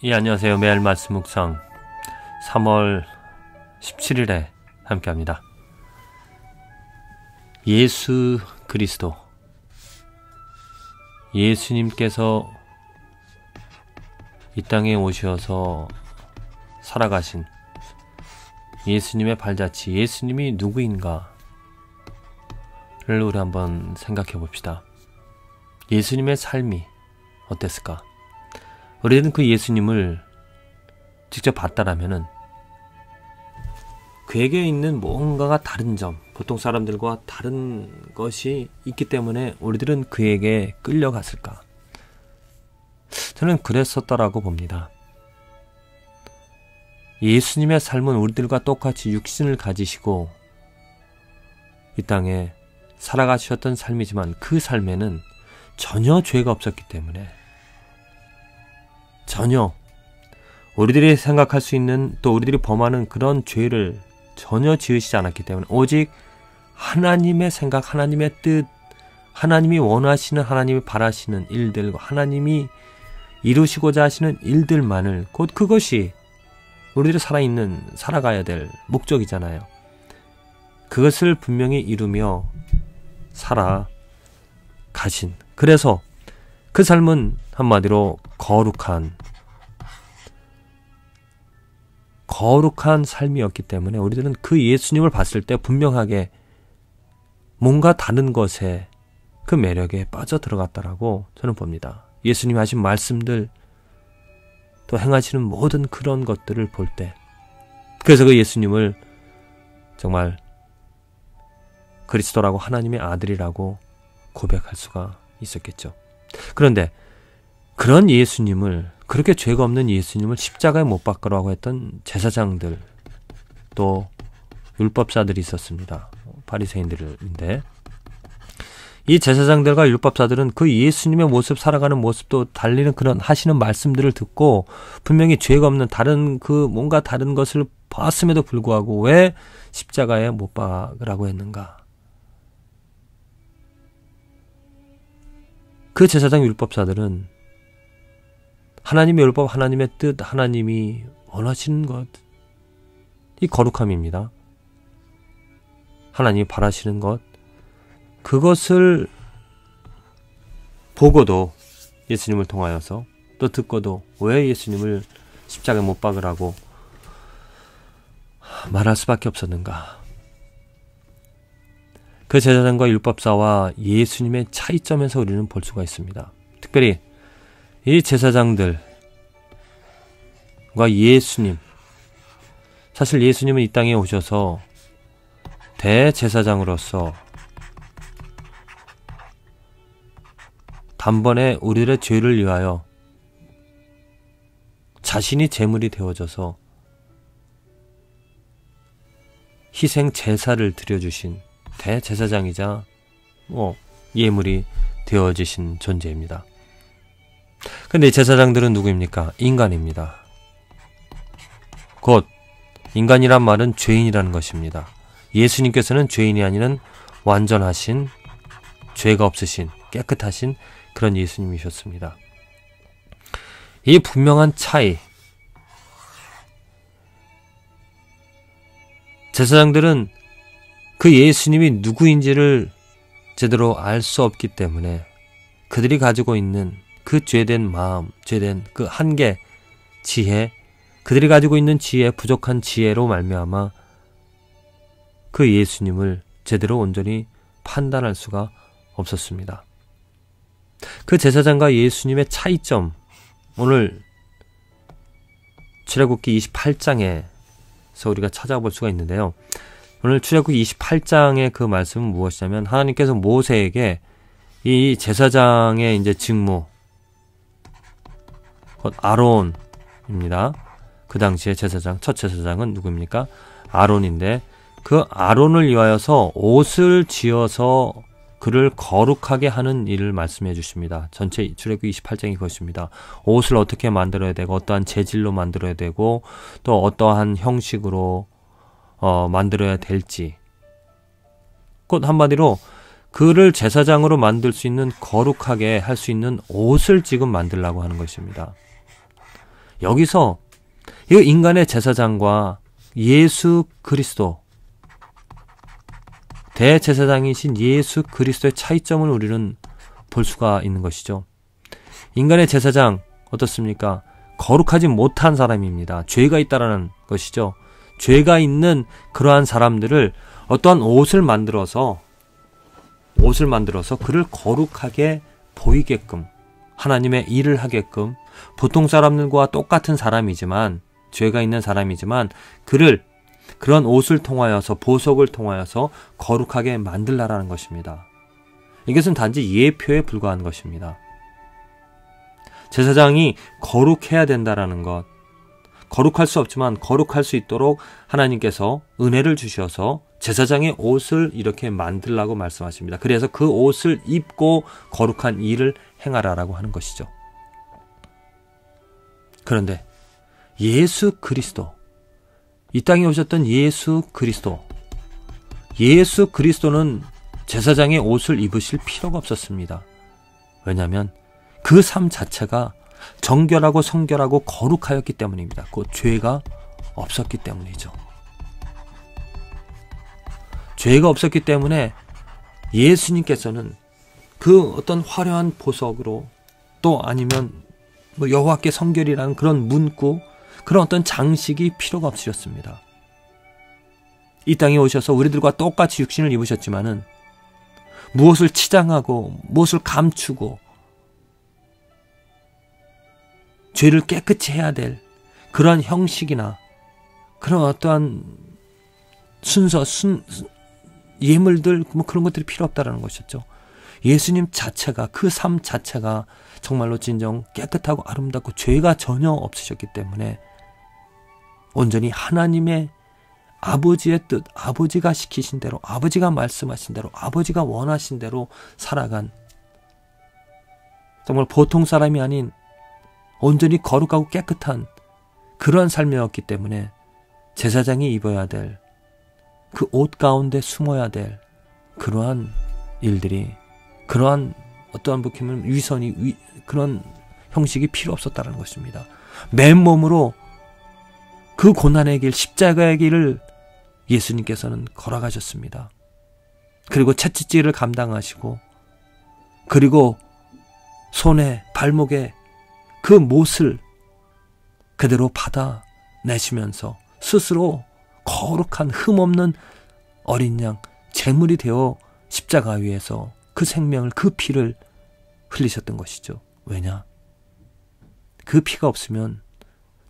예, 안녕하세요. 매일 말씀 묵상 3월 17일에 함께합니다. 예수 그리스도, 예수님께서 이 땅에 오셔서 살아가신 예수님의 발자취, 예수님이 누구인가를 우리 한번 생각해 봅시다. 예수님의 삶이 어땠을까? 우리는 그 예수님을 직접 봤다라면은 그에게 있는 뭔가가 다른 점, 보통 사람들과 다른 것이 있기 때문에 우리들은 그에게 끌려갔을까? 저는 그랬었다라고 봅니다. 예수님의 삶은 우리들과 똑같이 육신을 가지시고 이 땅에 살아가셨던 삶이지만 그 삶에는 전혀 죄가 없었기 때문에 전혀 우리들이 생각할 수 있는, 또 우리들이 범하는 그런 죄를 전혀 지으시지 않았기 때문에 오직 하나님의 생각, 하나님의 뜻, 하나님이 원하시는, 하나님이 바라시는 일들과 하나님이 이루시고자 하시는 일들만을, 곧 그것이 우리들이 살아가야 될 목적이잖아요. 그것을 분명히 이루며 살아가신, 그래서 그 삶은 한마디로 거룩한 삶이었기 때문에 우리들은 그 예수님을 봤을 때 분명하게 뭔가 다른 것에, 그 매력에 빠져 들어갔다라고 저는 봅니다. 예수님이 하신 말씀들, 또 행하시는 모든 그런 것들을 볼 때, 그래서 그 예수님을 정말 그리스도라고, 하나님의 아들이라고 고백할 수가 있었겠죠. 그런데 그런 예수님을, 그렇게 죄가 없는 예수님을 십자가에 못 박으라고 했던 제사장들, 또 율법사들이 있었습니다. 바리새인들인데, 이 제사장들과 율법사들은 그 예수님의 모습, 살아가는 모습도 달리는 그런 하시는 말씀들을 듣고 분명히 죄가 없는 다른 뭔가 다른 것을 봤음에도 불구하고 왜 십자가에 못 박으라고 했는가? 그 제사장 율법사들은 하나님의 율법, 하나님의 뜻, 하나님이 원하시는 것, 이 거룩함입니다. 하나님이 바라시는 것, 그것을 보고도 예수님을 통하여서, 또 듣고도 왜 예수님을 십자가에 못 박으라고 말할 수밖에 없었는가? 그 제사장과 율법사와 예수님의 차이점에서 우리는 볼 수가 있습니다. 특별히 이 제사장들과 예수님, 사실 예수님은 이 땅에 오셔서 대제사장으로서 단번에 우리들의 죄를 위하여 자신이 제물이 되어져서 희생 제사를 드려주신 대제사장이자 예물이 되어지신 존재입니다. 근데 이 제사장들은 누구입니까? 인간입니다. 곧 인간이란 말은 죄인이라는 것입니다. 예수님께서는 죄인이 아니는 완전하신, 죄가 없으신, 깨끗하신 그런 예수님이셨습니다. 이 분명한 차이, 제사장들은 그 예수님이 누구인지를 제대로 알 수 없기 때문에 그들이 가지고 있는 그 죄된 마음, 죄된 그 한계, 지혜, 그들이 가지고 있는 지혜, 부족한 지혜로 말미암아 그 예수님을 제대로 온전히 판단할 수가 없었습니다. 그 제사장과 예수님의 차이점, 오늘 출애굽기 28장에서 우리가 찾아볼 수가 있는데요. 오늘 출애굽기 28장의 그 말씀은 무엇이냐면, 하나님께서 모세에게 이 제사장의 이제 직무, 곧 아론입니다. 그 당시에 제사장, 첫 제사장은 누구입니까? 아론인데, 그 아론을 위하여서 옷을 지어서 그를 거룩하게 하는 일을 말씀해 주십니다. 전체 출애굽기 28장이 그것입니다. 옷을 어떻게 만들어야 되고, 어떠한 재질로 만들어야 되고, 또 어떠한 형식으로 만들어야 될지, 곧 한마디로 그를 제사장으로 만들 수 있는, 거룩하게 할 수 있는 옷을 지금 만들라고 하는 것입니다. 여기서 이 인간의 제사장과 예수 그리스도, 대제사장이신 예수 그리스도의 차이점을 우리는 볼 수가 있는 것이죠. 인간의 제사장 어떻습니까? 거룩하지 못한 사람입니다. 죄가 있다라는 것이죠. 죄가 있는 그러한 사람들을 어떠한 옷을 만들어서 그를 거룩하게 보이게끔, 하나님의 일을 하게끔, 보통 사람들과 똑같은 사람이지만, 죄가 있는 사람이지만 그를 그런 옷을 통하여서, 보석을 통하여서 거룩하게 만들라라는 것입니다. 이것은 단지 예표에 불과한 것입니다. 제사장이 거룩해야 된다라는 것, 거룩할 수 없지만 거룩할 수 있도록 하나님께서 은혜를 주셔서 제사장의 옷을 이렇게 만들라고 말씀하십니다. 그래서 그 옷을 입고 거룩한 일을 행하라라고 하는 것이죠. 그런데 예수 그리스도, 이 땅에 오셨던 예수 그리스도는 제사장의 옷을 입으실 필요가 없었습니다. 왜냐하면 그 삶 자체가 정결하고 성결하고 거룩하였기 때문입니다. 그 죄가 없었기 때문이죠. 죄가 없었기 때문에 예수님께서는 그 어떤 화려한 보석으로, 또 아니면 여호와께 성결이라는 그런 문구, 그런 어떤 장식이 필요가 없으셨습니다. 이 땅에 오셔서 우리들과 똑같이 육신을 입으셨지만은 무엇을 치장하고 무엇을 감추고 죄를 깨끗이 해야 될 그러한 형식이나 그런 어떠한 순서, 예물들, 그런 것들이 필요 없다라는 것이었죠. 예수님 자체가, 그 삶 자체가 정말로 진정 깨끗하고 아름답고 죄가 전혀 없으셨기 때문에 온전히 하나님의 아버지의 뜻, 아버지가 시키신 대로, 아버지가 말씀하신 대로, 아버지가 원하신 대로 살아간, 정말 보통 사람이 아닌 온전히 거룩하고 깨끗한 그러한 삶이었기 때문에 제사장이 입어야 될, 그 옷 가운데 숨어야 될 그러한 일들이, 그러한 어떠한 부키면 위선이, 그런 형식이 필요 없었다는 것입니다. 맨몸으로 그 고난의 길, 십자가의 길을 예수님께서는 걸어가셨습니다. 그리고 채찍질을 감당하시고, 그리고 손에, 발목에 그 못을 그대로 받아내시면서 스스로 거룩한 흠없는 어린 양, 제물이 되어 십자가 위에서 그 생명을, 그 피를 흘리셨던 것이죠. 왜냐? 그 피가 없으면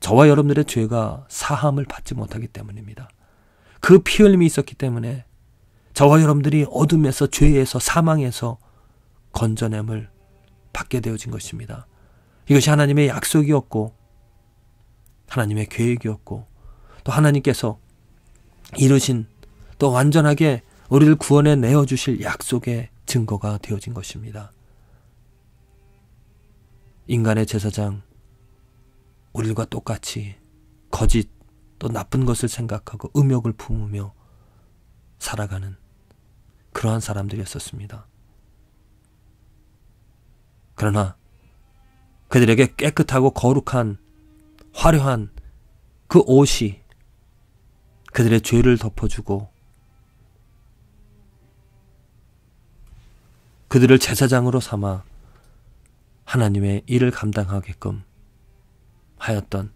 저와 여러분들의 죄가 사함을 받지 못하기 때문입니다. 그 피 흘림이 있었기 때문에 저와 여러분들이 어둠에서, 죄에서, 사망에서 건져냄을 받게 되어진 것입니다. 이것이 하나님의 약속이었고, 하나님의 계획이었고, 또 하나님께서 이루신, 또 완전하게 우리를 구원해 내어주실 약속의 증거가 되어진 것입니다. 인간의 제사장, 우리들과 똑같이 거짓, 또 나쁜 것을 생각하고 음욕을 품으며 살아가는 그러한 사람들이었었습니다. 그러나 그들에게 깨끗하고 거룩한 화려한 그 옷이 그들의 죄를 덮어주고 그들을 제사장으로 삼아 하나님의 일을 감당하게끔 하였던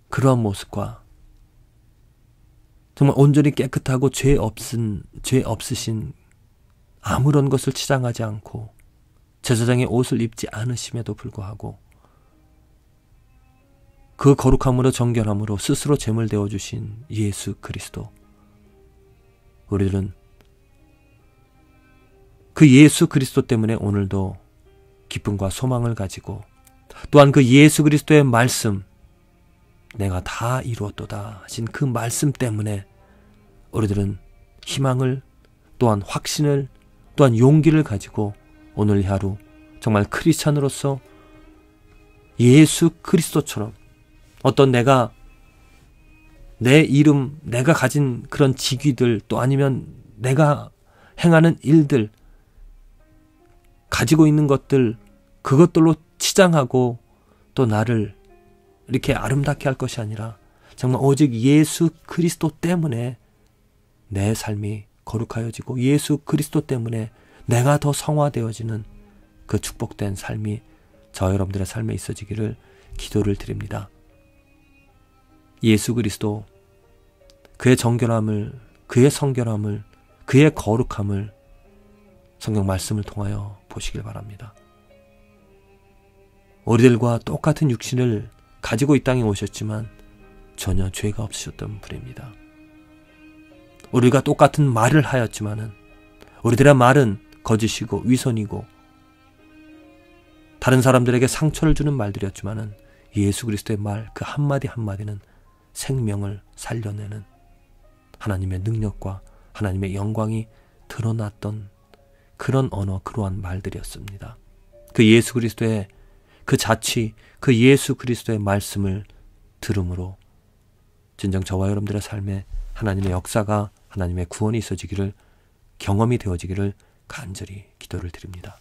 그러한 모습과 정말 온전히 깨끗하고 죄 없으신, 아무런 것을 치장하지 않고 제사장의 옷을 입지 않으심에도 불구하고 그 거룩함으로, 정결함으로 스스로 제물 되어주신 예수 그리스도, 우리들은 그 예수 그리스도 때문에 오늘도 기쁨과 소망을 가지고, 또한 그 예수 그리스도의 말씀, 내가 다 이루었도다 하신 그 말씀 때문에 우리들은 희망을, 또한 확신을, 또한 용기를 가지고 오늘 하루 정말 크리스찬으로서 예수 그리스도처럼 어떤 내가, 내 이름, 내가 가진 그런 직위들, 또 아니면 내가 행하는 일들, 가지고 있는 것들, 그것들로 치장하고 또 나를 이렇게 아름답게 할 것이 아니라 정말 오직 예수 그리스도 때문에 내 삶이 거룩하여지고 예수 그리스도 때문에 내가 더 성화되어지는 그 축복된 삶이 저 여러분들의 삶에 있어지기를 기도를 드립니다. 예수 그리스도, 그의 정결함을, 그의 성결함을, 그의 거룩함을 성경 말씀을 통하여 보시길 바랍니다. 우리들과 똑같은 육신을 가지고 이 땅에 오셨지만 전혀 죄가 없으셨던 분입니다. 우리가 똑같은 말을 하였지만은 우리들의 말은 거짓이고 위선이고 다른 사람들에게 상처를 주는 말들이었지만은 예수 그리스도의 말 그 한마디 한마디는 생명을 살려내는 하나님의 능력과 하나님의 영광이 드러났던 그런 언어, 그러한 말들이었습니다. 그 예수 그리스도의 그 자치, 그 예수 그리스도의 말씀을 들음으로 진정 저와 여러분들의 삶에 하나님의 역사가, 하나님의 구원이 있어지기를, 경험이 되어지기를 간절히 기도를 드립니다.